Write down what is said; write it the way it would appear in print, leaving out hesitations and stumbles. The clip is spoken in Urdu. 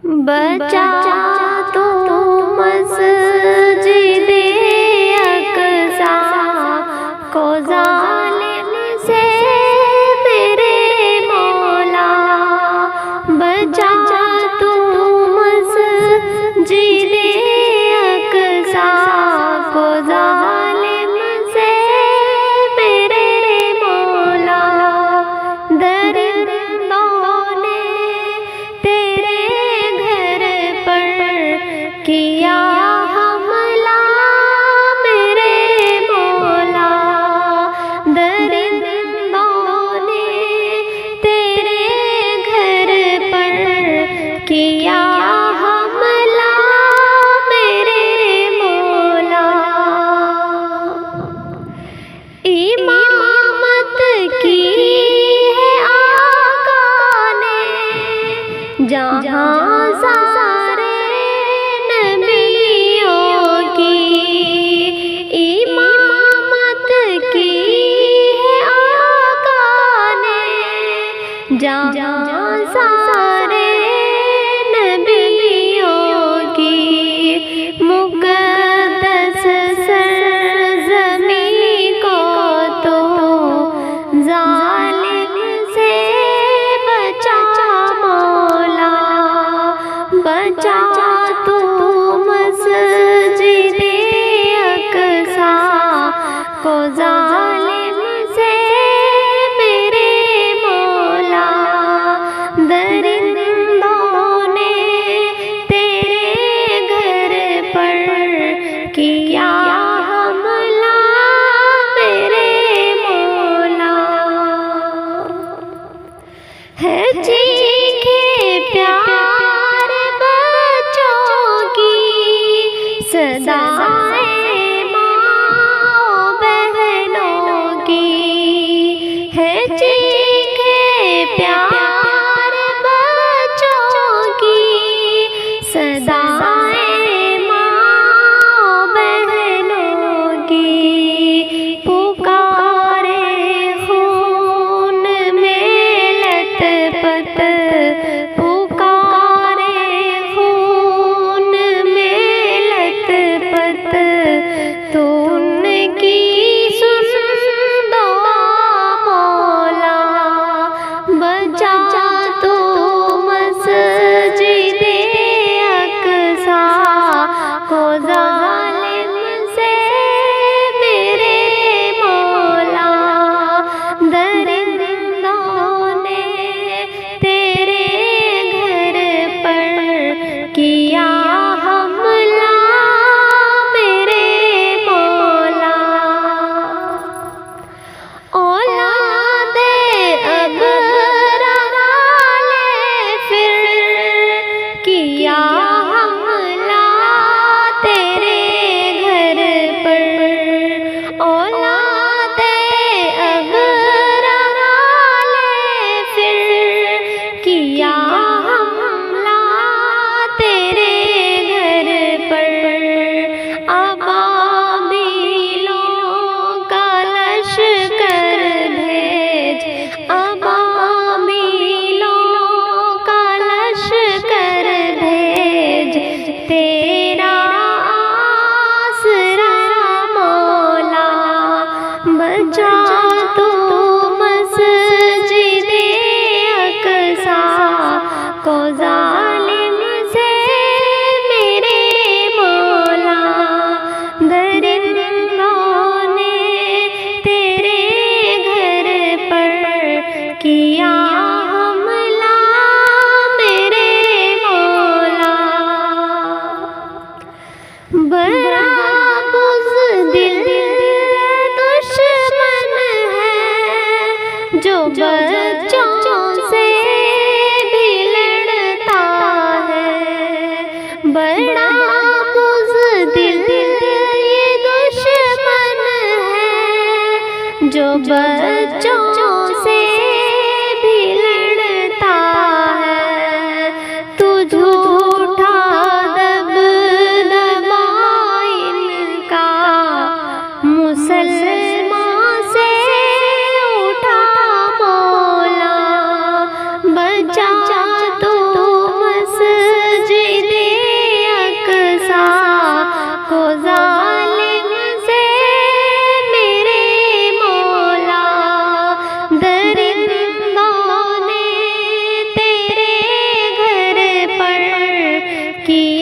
بچا تو مسجد اقصی کو ظالم سے میرے مولا، بچا تو مسجد اقصی کو ظالم سے میرے مولا، درندوں نے تیرے گھر پر کیا حملہ میرے مولا، درندوں نے تیرے گھر پر کیا حملہ میرے مولا، امامت کی ہے آقا نے جہاں سارے نبیوں کی، امامت کی ہے آقا نے جہاں سارے نبیوں کی، مقدس سرزمین کو تو ظالم سے بچا مولا، بچا تو مسجد اقصی کو ظالم سے میرے مولا، درندوں نے تیرے گھر پر کیا حملہ میرے مولا، ہے چیخے پیار بچوں کی صدائیں ماں بہنوں کی، ہے چیخے پیار بچوں کی صدائیں ماں بہنوں کی، پکارے خون میں لت پت، پکارے خون میں لت پت، تو ان کی سن دعا مولا، بچا تو مسجد اقصی کو ظالم سے میرے مولا، درندوں نے تیرے گھر پر کیا حملہ میرے مولا، اولاد ابرار نے پھر کیا حملہ تیرے گھر پر، اولاد ابرار نے پھر کیا حملہ تیرے گھر پر، ابابیلوں کا لشکر بھیج، ابابیلوں کا لشکر بھیج، تیرا آسرا مولا، بچا تو مسجد اقصی کو ظالم سے میرے مولا، درندوں نے تیرے گھر پر کیا حملہ میرے مولا، بڑا بزدل دشمن ہے جو بچوں سے بھی لڑتا ہے، بڑا بزدل یہ دشمن ہے جو بچوں سے بھی لڑتا ہے، تو جھوٹا دبدبا ان کا مسلمان سے اٹھا مولا، بچا تو مسجد کی